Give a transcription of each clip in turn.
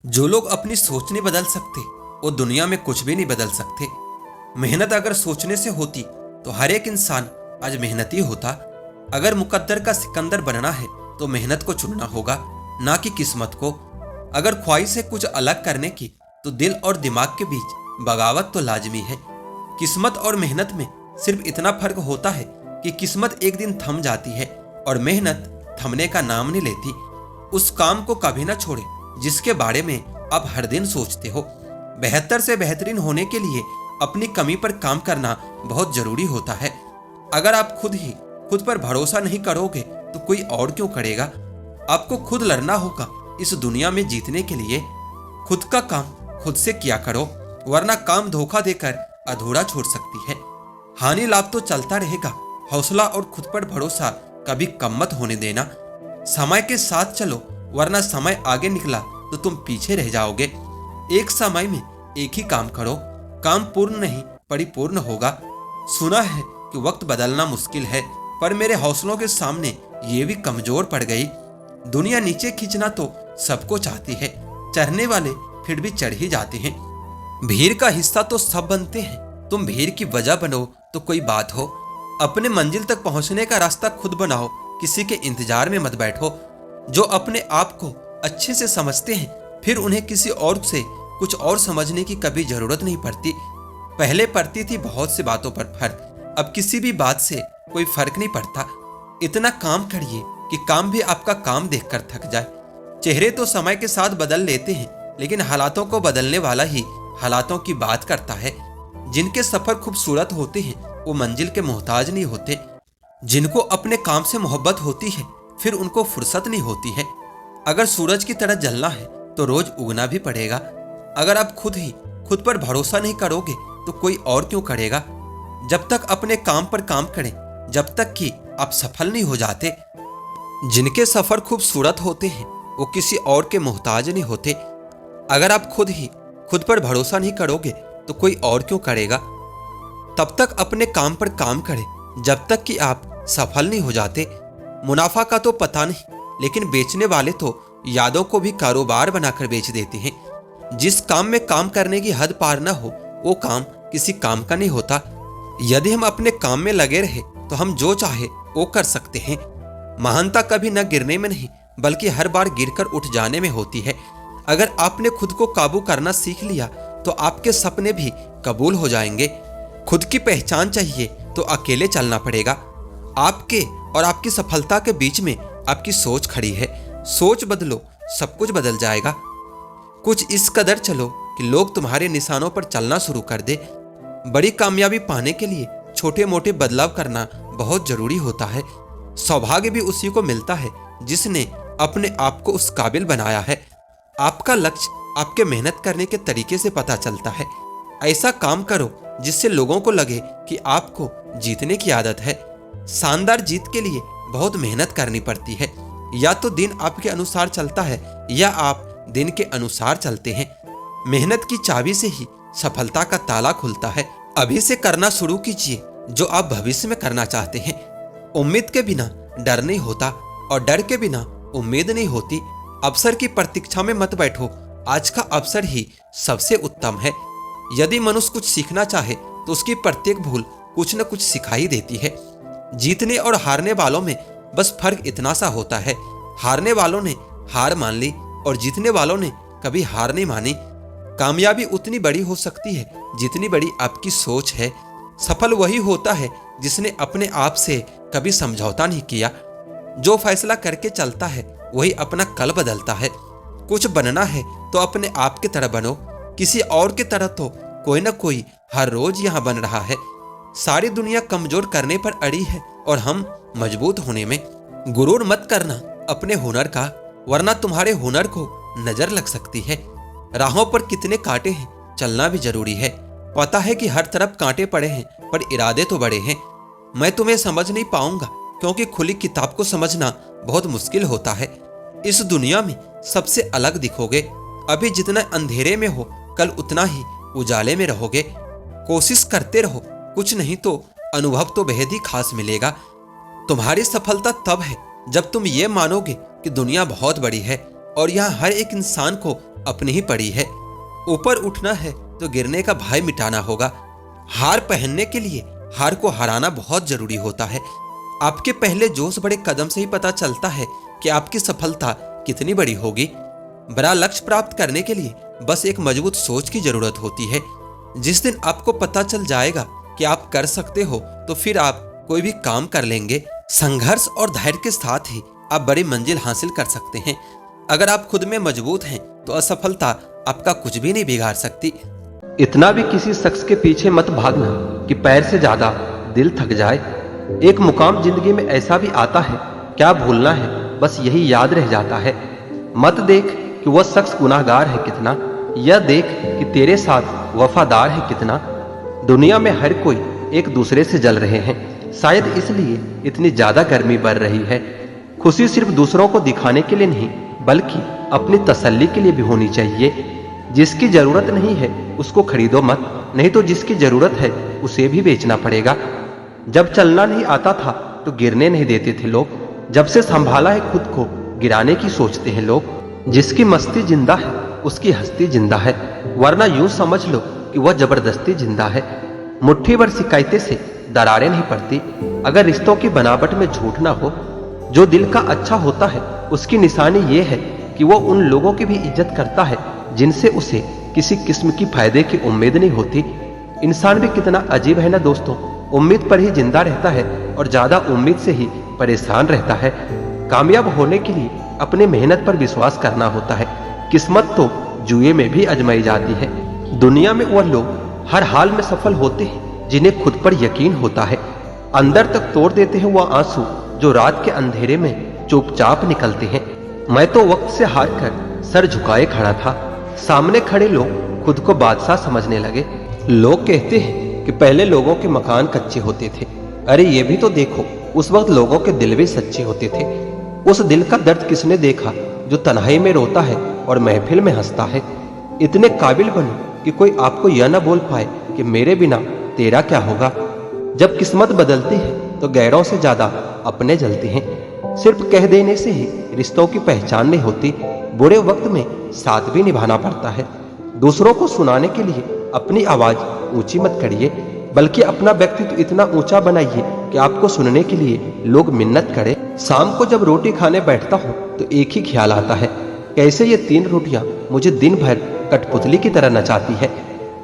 जो लोग अपनी सोच नहीं बदल सकते वो दुनिया में कुछ भी नहीं बदल सकते। मेहनत अगर सोचने से होती तो हर एक इंसान आज मेहनती होता। अगर मुकद्दर का सिकंदर बनना है तो मेहनत को चुनना होगा, ना कि किस्मत को। अगर ख्वाहिश है कुछ अलग करने की तो दिल और दिमाग के बीच बगावत तो लाजमी है। किस्मत और मेहनत में सिर्फ इतना फर्क होता है कि किस्मत एक दिन थम जाती है और मेहनत थमने का नाम नहीं लेती। उस काम को कभी ना छोड़े जिसके बारे में आप हर दिन सोचते हो। बेहतर से बेहतरीन होने के लिए अपनी कमी पर काम करना बहुत जरूरी होता है। अगर आप खुद पर भरोसा नहीं करोगे तो कोई और क्यों करेगा। आपको खुद लड़ना होगा इस दुनिया में जीतने के लिए। खुद का काम खुद से किया करो, वरना काम धोखा देकर अधूरा छोड़ सकती है। हानि लाभ तो चलता रहेगा, हौसला और खुद पर भरोसा कभी कम मत होने देना। समय के साथ चलो, वरना समय आगे निकला तो तुम पीछे रह जाओगे। एक समय में एक ही काम करो, काम पूर्ण नहीं परिपूर्ण होगा। सुना है कि वक्त बदलना मुश्किल है, पर मेरे हौसलों के सामने ये भी कमजोर पड़ गई। दुनिया नीचे खींचना तो सबको चाहती है, चढ़ने वाले फिर भी चढ़ ही जाते हैं। भीड़ का हिस्सा तो सब बनते हैं, तुम भीड़ की वजह बनो तो कोई बात हो। अपने मंजिल तक पहुंचने का रास्ता खुद बनाओ, किसी के इंतजार में मत बैठो। जो अपने आप को अच्छे से समझते हैं फिर उन्हें किसी और से कुछ और समझने की कभी जरूरत नहीं पड़ती। पहले पड़ती थी बहुत सी बातों पर फर्क, अब किसी भी बात से कोई फर्क नहीं पड़ता। इतना काम करिए कि काम भी आपका काम देखकर थक जाए। चेहरे तो समय के साथ बदल लेते हैं, लेकिन हालातों को बदलने वाला ही हालातों की बात करता है। जिनके सफर खूबसूरत होते हैं वो मंजिल के मोहताज नहीं होते। जिनको अपने काम से मोहब्बत होती है फिर उनको फुर्सत नहीं होती है। अगर सूरज की तरह जलना है तो रोज उगना भी पड़ेगा। अगर आप खुद पर भरोसा नहीं करोगे तो कोई और क्यों करेगा। जब तक अपने काम पर काम करें, जब तक कि आप सफल नहीं हो जाते। जिनके सफर खूबसूरत होते हैं वो किसी और के मोहताज नहीं होते। अगर आप खुद पर भरोसा नहीं करोगे तो कोई और क्यों करेगा। तब तक अपने काम पर काम करें जब तक कि आप सफल नहीं हो जाते। मुनाफा का तो पता नहीं, लेकिन बेचने वाले तो यादों को भी कारोबार बनाकर बेच देते हैं। जिस काम में काम करने की हद पार न हो वो काम किसी काम का नहीं होता। यदि हम अपने काम में लगे रहे तो हम जो चाहे वो कर सकते हैं। महानता कभी न गिरने में नहीं बल्कि हर बार गिरकर उठ जाने में होती है। अगर आपने खुद को काबू करना सीख लिया तो आपके सपने भी कबूल हो जाएंगे। खुद की पहचान चाहिए तो अकेले चलना पड़ेगा। आपके और आपकी सफलता के बीच में आपकी सोच खड़ी है। सोच बदलो, सब कुछ बदल जाएगा। कुछ इस कदर चलो कि लोग तुम्हारे निशानों पर चलना शुरू कर दे। बड़ी कामयाबी पाने के लिए छोटे मोटे बदलाव करना बहुत जरूरी होता है। सौभाग्य भी उसी को मिलता है जिसने अपने आप को उस काबिल बनाया है। आपका लक्ष्य आपके मेहनत करने के तरीके से पता चलता है। ऐसा काम करो जिससे लोगों को लगे कि आपको जीतने की आदत है। शानदार जीत के लिए बहुत मेहनत करनी पड़ती है। या तो दिन आपके अनुसार चलता है या आप दिन के अनुसार चलते हैं। मेहनत की चाबी से ही सफलता का ताला खुलता है। अभी से करना शुरू कीजिए जो आप भविष्य में करना चाहते हैं। उम्मीद के बिना डर नहीं होता और डर के बिना उम्मीद नहीं होती। अवसर की प्रतीक्षा में मत बैठो, आज का अवसर ही सबसे उत्तम है। यदि मनुष्य कुछ सीखना चाहे तो उसकी प्रत्येक भूल कुछ न कुछ सिखाई देती है। जीतने और हारने वालों में बस फर्क इतना सा होता है, हारने वालों ने हार मान ली और जीतने वालों ने कभी हार नहीं मानी। कामयाबी उतनी बड़ी हो सकती है जितनी बड़ी आपकी सोच है। सफल वही होता है जिसने अपने आप से कभी समझौता नहीं किया। जो फैसला करके चलता है वही अपना कल बदलता है। कुछ बनना है तो अपने आप की तरह बनो, किसी और की तरह तो कोई ना कोई हर रोज यहाँ बन रहा है। सारी दुनिया कमजोर करने पर अड़ी है और हम मजबूत होने में। गुरूर मत करना अपने हुनर का, वरना तुम्हारे हुनर को नजर लग सकती है। राहों पर कितने कांटे हैं, चलना भी जरूरी है। पता है कि हर तरफ कांटे पड़े हैं, पर इरादे तो बड़े हैं। मैं तुम्हें समझ नहीं पाऊंगा क्योंकि खुली किताब को समझना बहुत मुश्किल होता है। इस दुनिया में सबसे अलग दिखोगे। अभी जितना अंधेरे में हो कल उतना ही उजाले में रहोगे। कोशिश करते रहो, कुछ नहीं तो अनुभव तो बेहद ही खास मिलेगा। तुम्हारी सफलता तब है जब तुम ये मानोगे कि दुनिया बहुत बड़ी है और यहाँ हर एक इंसान को अपनी ही पड़ी है। ऊपर उठना है तो गिरने का भय मिटाना होगा। हार पहनने के लिए हार को हराना बहुत जरूरी होता है। आपके पहले जोश बड़े कदम से ही पता चलता है कि आपकी सफलता कितनी बड़ी होगी। बड़ा लक्ष्य प्राप्त करने के लिए बस एक मजबूत सोच की जरूरत होती है। जिस दिन आपको पता चल जाएगा कि आप कर सकते हो तो फिर आप कोई भी काम कर लेंगे। संघर्ष और धैर्य के साथ ही आप बड़ी मंजिल हासिल कर सकते हैं। अगर आप खुद में मजबूत हैं तो असफलता आपका कुछ भी नहीं बिगाड़ सकती। इतना भी किसी शख्स के पीछे मत भागना कि पैर से ज्यादा दिल थक जाए। एक मुकाम जिंदगी में ऐसा भी आता है, क्या भूलना है, बस यही याद रह जाता है। मत देख कि वह शख्स गुनाहगार है कितना, यह देख कि तेरे साथ वफादार है कितना। दुनिया में हर कोई एक दूसरे से जल रहे हैं, शायद इसलिए इतनी ज्यादा गर्मी बढ़ रही है। खुशी सिर्फ दूसरों को दिखाने के लिए नहीं बल्कि अपनी तसल्ली के लिए भी होनी चाहिए। जिसकी जरूरत नहीं है उसको खरीदो मत, नहीं तो जिसकी जरूरत है उसे भी बेचना पड़ेगा। जब चलना नहीं आता था तो गिरने नहीं देते थे लोग, जब से संभाला है खुद को गिराने की सोचते हैं लोग। जिसकी मस्ती जिंदा है उसकी हस्ती जिंदा है, वरना यूं समझ लो कि वह जबरदस्ती जिंदा है। मुट्ठी भर शिकायतें से दरारें नहीं पड़ती अगर रिश्तों की बनावट में झूठ ना हो। जो दिल का अच्छा होता है उसकी निशानी ये है कि वो उन लोगों की भी इज्जत करता है जिनसे उसे किसी किस्म की फायदे की उम्मीद नहीं होती। इंसान भी कितना अजीब है ना दोस्तों, उम्मीद पर ही जिंदा रहता है और ज्यादा उम्मीद से ही परेशान रहता है। कामयाब होने के लिए अपने मेहनत पर विश्वास करना होता है। किस्मत तो जुए में भी आजमाई जाती है। दुनिया में वह लोग हर हाल में सफल होते हैं जिन्हें खुद पर यकीन होता है। अंदर तक तोड़ देते हैं वह आंसू जो रात के अंधेरे में चुपचाप निकलते हैं। मैं तो वक्त से हार कर सर झुकाए खड़ा था, सामने खड़े लोग खुद को बादशाह समझने लगे। लोग कहते हैं कि पहले लोगों के मकान कच्चे होते थे। अरे ये भी तो देखो, उस वक्त लोगों के दिल भी सच्चे होते थे। उस दिल का दर्द किसने देखा जो तन्हाई में रोता है और महफिल में हंसता है। इतने काबिल बनो कि कोई आपको यह ना बोल पाए कि मेरे बिना तेरा क्या होगा। जब किस्मत बदलती है तो गैरों से ज्यादा अपने जलते हैं। सिर्फ कह देने से ही रिश्तों की पहचान नहीं होती, बुरे वक्त में साथ भी निभाना पड़ता है। दूसरों को सुनाने के लिए अपनी आवाज ऊंची मत करिए, बल्कि अपना व्यक्तित्व इतना ऊंचा बनाइए कि आपको सुनने के लिए लोग मिन्नत करें। शाम को जब रोटी खाने बैठता हूँ तो एक ही ख्याल आता है, कैसे ये 3 रोटियां मुझे दिन भर कठपुतली की तरह नचाती है।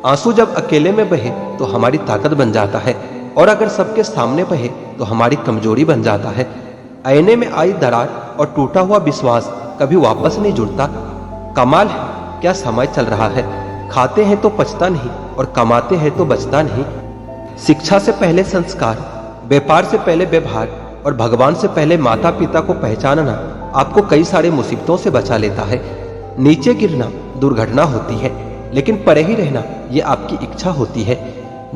आंसू जब अकेले में बहे तो हमारी ताकत बन जाता है, और अगर सबके सामने बहे तो हमारी कमजोरी बन जाता है। आईने में आई दरार और टूटा हुआ विश्वास कभी वापस नहीं जुड़ता। कमाल है क्या समय चल रहा है, खाते हैं तो पचता नहीं और कमाते हैं तो बचता नहीं। शिक्षा से पहले संस्कार, व्यापार से पहले व्यवहार और भगवान से पहले माता पिता को पहचानना आपको कई सारी मुसीबतों से बचा लेता है। नीचे गिरना दुर्घटना होती है, लेकिन परे ही रहना ये आपकी इच्छा होती है।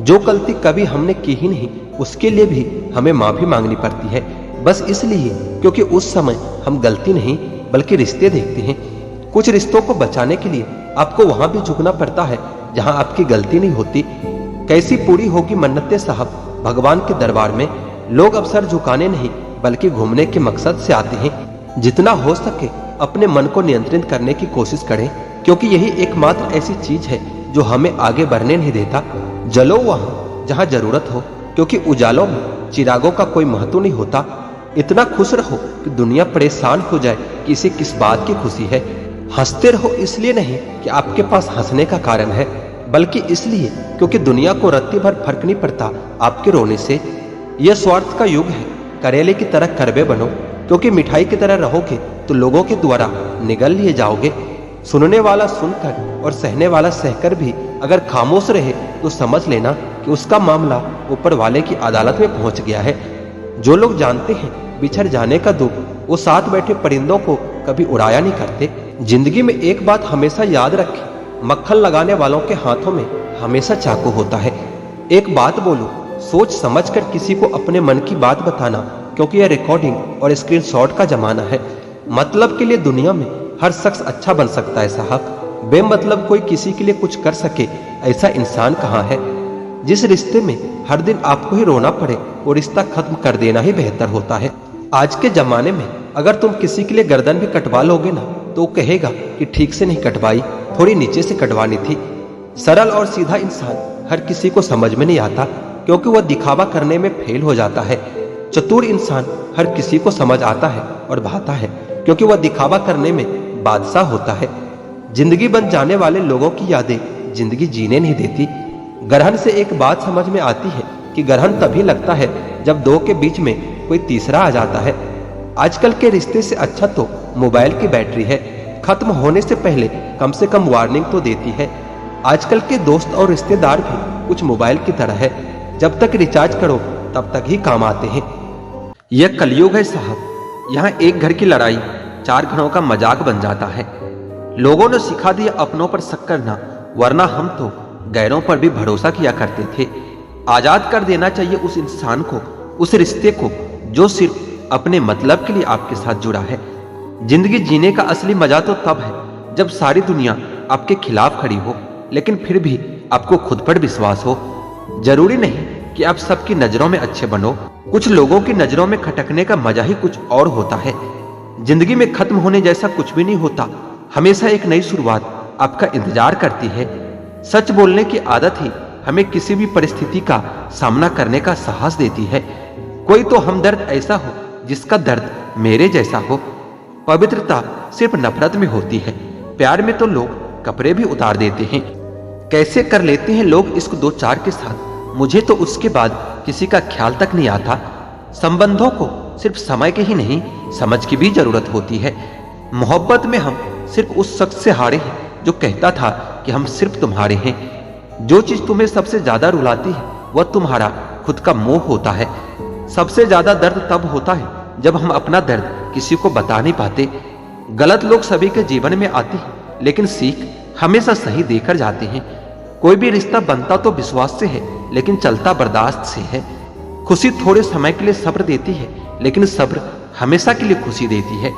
जो गलती कभी हमने की ही नहीं उसके लिए भी हमें माफी मांगनी पड़ती है, बस इसलिए क्योंकि उस समय हम गलती नहीं बल्कि रिश्ते देखते हैं। कुछ रिश्तों को बचाने के लिए आपको वहां भी झुकना पड़ता है जहां आपकी गलती नहीं होती। कैसी पूरी होगी मन्नतें साहब भगवान के दरबार में। लोग अब सर झुकाने नहीं बल्कि घूमने के मकसद से आते हैं। जितना हो सके अपने मन को नियंत्रित करने की कोशिश करें, क्योंकि यही एकमात्र ऐसी चीज है जो हमें आगे बढ़ने नहीं देता। जलो वहां जहां जरूरत हो, क्योंकि उजालों में चिरागों का कोई महत्व नहीं होता। इतना खुश रहो कि दुनिया परेशान हो जाए कि इसे किस बात की खुशी है। हंसते रहो इसलिए नहीं कि आपके पास हंसने का कारण है, बल्कि इसलिए क्योंकि दुनिया को रत्ती भर फर्क नहीं पड़ता आपके रोने से। यह स्वार्थ का युग है, करेले की तरह कड़वे बनो, क्योंकि मिठाई की तरह रहोगे तो लोगों के द्वारा निगल लिए जाओगे। सुनने वाला सुनकर और सहने वाला सहकर भी अगर खामोश रहे तो समझ लेना कि उसका मामला ऊपर वाले की अदालत में पहुंच गया है। जो लोग जानते हैं बिछड़ जाने का दुख, वो साथ बैठे परिंदों को कभी उड़ाया नहीं करते। जिंदगी में एक बात हमेशा याद रखें, मक्खन लगाने वालों के हाथों में हमेशा चाकू होता है। एक बात बोलो, सोच समझकर किसी को अपने मन की बात बताना, क्योंकि यह रिकॉर्डिंग और स्क्रीनशॉट का जमाना है। मतलब के लिए दुनिया में हर शख्स अच्छा बन सकता है साहब, बेमतलब कोई किसी के लिए कुछ कर सके ऐसा इंसान कहाँ है। जिस रिश्ते में हर दिन आपको ही रोना पड़े वो रिश्ता खत्म कर देना ही बेहतर होता है। आज के जमाने में अगर तुम किसी के लिए गर्दन भी कटवा लोगे ना तो वो कहेगा कि ठीक से नहीं कटवाई, थोड़ी नीचे से कटवानी थी। सरल और सीधा इंसान हर किसी को समझ में नहीं आता, क्योंकि वह दिखावा करने में फेल हो जाता है। चतुर इंसान हर किसी को समझ आता है और भाता है, क्योंकि वह दिखावा करने में बादशाह होता है। जिंदगी बन जाने वाले लोगों की यादें जिंदगी जीने नहीं देती। ग्रहण से एक बात समझ में आती है कि ग्रहण तभी लगता है जब दो के बीच में कोई तीसरा आ जाता है। आजकल के रिश्ते से अच्छा तो मोबाइल की बैटरी है, खत्म होने से पहले कम से कम वार्निंग तो देती है। आजकल के दोस्त और रिश्तेदार भी कुछ मोबाइल की तरह है, जब तक रिचार्ज करो तब तक ही काम आते हैं। यह कलयुग है साहब, यहाँ एक घर की लड़ाई 4 घरों का मजाक बन जाता है। लोगों ने सिखा दिया अपनों पर शक करना, वरना हम तो गैरों पर भी भरोसा किया करते थे। आजाद कर देना चाहिए उस इंसान को, उस रिश्ते को जो सिर्फ अपने मतलब के लिए आपके साथ जुड़ा है। जिंदगी जीने का असली मजा तो तब है जब सारी दुनिया आपके खिलाफ खड़ी हो, लेकिन फिर भी आपको खुद पर विश्वास हो। जरूरी नहीं कि आप सबकी नजरों में अच्छे बनो, कुछ लोगों की नजरों में खटकने का मजा ही कुछ और होता है। जिंदगी में खत्म होने जैसा कुछ भी नहीं होता, हमेशा एक नई शुरुआत आपका इंतजार करती है। सच बोलने की आदत ही हमें किसी भी परिस्थिति का सामना करने का साहस देती है। कोई तो हमदर्द ऐसा हो जिसका दर्द मेरे जैसा हो। पवित्रता सिर्फ नफरत में होती है, प्यार में तो लोग कपड़े भी उतार देते हैं। कैसे कर लेते हैं लोग इश्क 2-4 के साथ, मुझे तो उसके बाद किसी का ख्याल तक नहीं आता। संबंधों को सिर्फ समय के ही नहीं, समझ की भी जरूरत होती है। मोहब्बत में हम सिर्फ उस शख्स से हारे हैं जो कहता था कि हम सिर्फ तुम्हारे हैं। जो चीज तुम्हें सबसे ज्यादा रुलाती है वह तुम्हारा खुद का मोह होता है। सबसे ज्यादा दर्द तब होता है जब हम अपना दर्द किसी को बता नहीं पाते। गलत लोग सभी के जीवन में आते हैं, लेकिन सीख हमेशा सही देकर जाते हैं। कोई भी रिश्ता बनता तो विश्वास से है, लेकिन चलता बर्दाश्त से है। खुशी थोड़े समय के लिए सब्र देती है, लेकिन सब्र हमेशा के लिए खुशी देती है।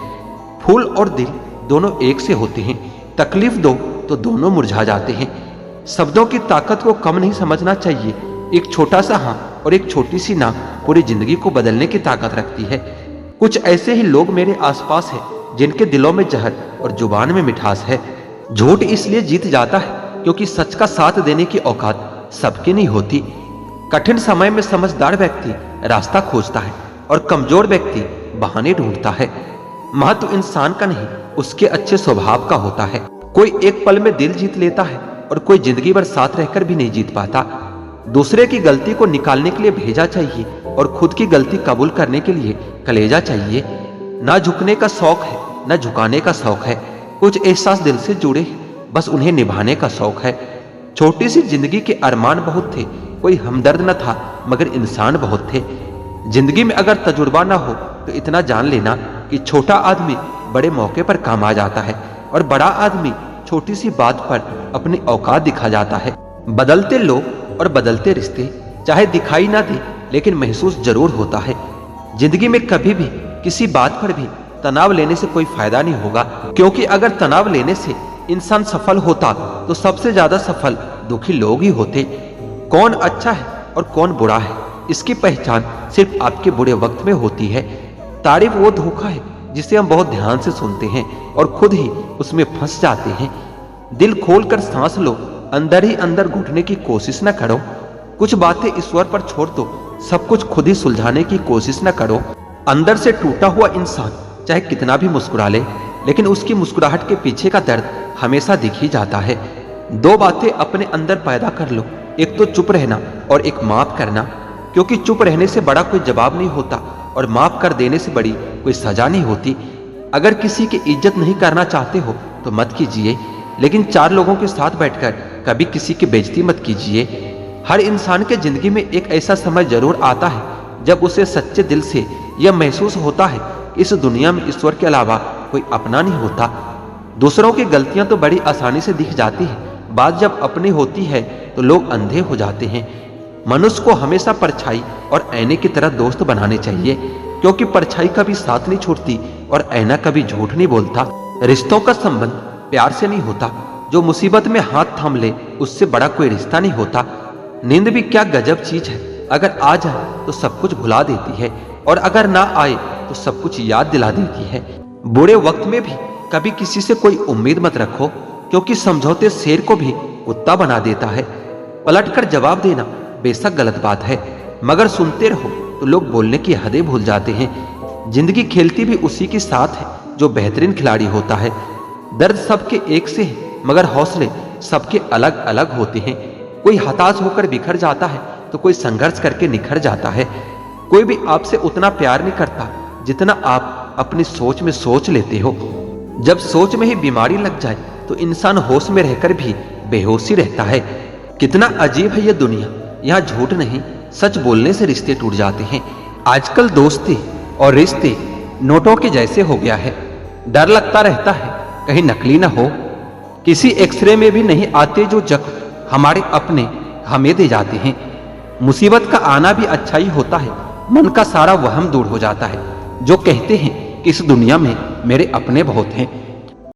फूल और दिल दोनों एक से होते हैं, तकलीफ दो तो दोनों मुरझा जाते हैं। शब्दों की ताकत को कम नहीं समझना चाहिए। एक छोटा सा हाँ और एक छोटी सी ना पूरी जिंदगी को बदलने की ताकत रखती है। कुछ ऐसे ही लोग मेरे आसपास हैं जिनके दिलों में जहर और जुबान में मिठास है। झूठ इसलिए जीत जाता है क्योंकि सच का साथ देने की औकात सबकी नहीं होती। कठिन समय में समझदार व्यक्ति रास्ता खोजता है और कमजोर व्यक्ति बहाने ढूंढता है। महत्व इंसान का नहीं, उसके अच्छे स्वभाव का होता है। कोई एक पल में दिल जीत लेता है और कोई जिंदगी भर साथ रहकर भी नहीं जीत पाता। दूसरे की गलती को निकालने के लिए भेजा चाहिए और खुद की गलती कबूल करने के लिए कलेजा चाहिए। ना झुकने का शौक है, ना झुकाने का शौक है। कुछ एहसास दिल से जुड़े हैं, बस उन्हें निभाने का शौक है। छोटी सी जिंदगी के अरमान बहुत थे, कोई हमदर्द न था मगर इंसान बहुत थे। जिंदगी में अगर तजुर्बा ना हो तो इतना जान लेना कि छोटा आदमी बड़े मौके पर काम आ जाता है और बड़ा आदमी छोटी सी बात पर अपनी औकात दिखा जाता है। बदलते लोग और बदलते रिश्ते चाहे दिखाई ना दे, लेकिन महसूस जरूर होता है। जिंदगी में कभी भी किसी बात पर भी तनाव लेने से कोई फायदा नहीं होगा, क्योंकि अगर तनाव लेने से इंसान सफल होता तो सबसे ज्यादा सफल दुखी लोग ही होते। कौन अच्छा है और कौन बुरा है, इसकी पहचान सिर्फ आपके बुरे वक्त में होती है। तारीफ वो धोखा है जिसे हम बहुत ध्यान से सुनते हैं और खुद ही उसमें फंस जाते हैं। दिल खोलकर सांस लो, अंदर ही अंदर घुटने की कोशिश न करो। कुछ बातें ईश्वर पर छोड़ दो, सब कुछ खुद ही सुलझाने की कोशिश न करो। अंदर से टूटा हुआ इंसान चाहे कितना भी मुस्कुरा ले, लेकिन उसकी मुस्कुराहट के पीछे का दर्द हमेशा दिख ही जाता है। 2 बातें अपने अंदर पैदा कर लो, एक तो चुप रहना और एक माफ करना, क्योंकि चुप रहने से बड़ा कोई जवाब नहीं होता और माफ कर देने से बड़ी कोई सजा नहीं होती। अगर किसी की इज्जत नहीं करना चाहते हो तो मत कीजिए, लेकिन 4 लोगों के साथ बैठकर कभी किसी की बेइज्जती मत कीजिए। हर इंसान के जिंदगी में एक ऐसा समय जरूर आता है जब उसे सच्चे दिल से यह महसूस होता है कि इस दुनिया में ईश्वर के अलावा कोई अपना नहीं होता। दूसरों की गलतियां तो बड़ी आसानी से दिख जाती है, बात जब अपनी होती है तो लोग अंधे हो जाते हैं। मनुष्य को हमेशा परछाई और ऐने की तरह दोस्त बनाने चाहिए, क्योंकि परछाई कभी साथ नहीं छोड़ती और ऐना कभी झूठ नहीं बोलता। रिश्तों का संबंध प्यार से नहीं होता, जो मुसीबत में हाथ थाम ले उससे बड़ा कोई रिश्ता नहीं होता। नींद भी क्या गजब चीज है, अगर आ जाए तो सब कुछ भुला देती है और अगर ना आए तो सब कुछ याद दिला देती है। बुरे वक्त में भी कभी किसी से कोई उम्मीद मत रखो, क्योंकि समझौते शेर को भी कुत्ता बना देता है। पलटकर जवाब देना बेशक गलत बात है, मगर सुनते रहो तो लोग बोलने की हदें भूल जाते हैं। जिंदगी खेलती भी उसी के साथ है जो बेहतरीन खिलाड़ी होता है। दर्द सबके एक से है, मगर हौसले सबके अलग अलग होते हैं। कोई हताश होकर बिखर जाता है तो कोई संघर्ष करके निखर जाता है। कोई भी आपसे उतना प्यार नहीं करता जितना आप अपनी सोच में सोच लेते हो। जब सोच में ही बीमारी लग जाए तो इंसान होश में रहकर भी बेहोशी रहता है। कितना अजीब है ये दुनिया, यहाँ झूठ नहीं सच बोलने से रिश्ते टूट जाते हैं। आजकल दोस्ती और रिश्ते नोटों के जैसे हो गया है। डर लगता रहता है कहीं नकली ना हो। किसी एक्सरे में भी नहीं आते जो जख्म हमारे अपने हमें दे जाते हैं। मुसीबत का आना भी अच्छा ही होता है, मन का सारा वहम दूर हो जाता है। जो कहते हैं कि इस दुनिया में मेरे अपने बहुत हैं,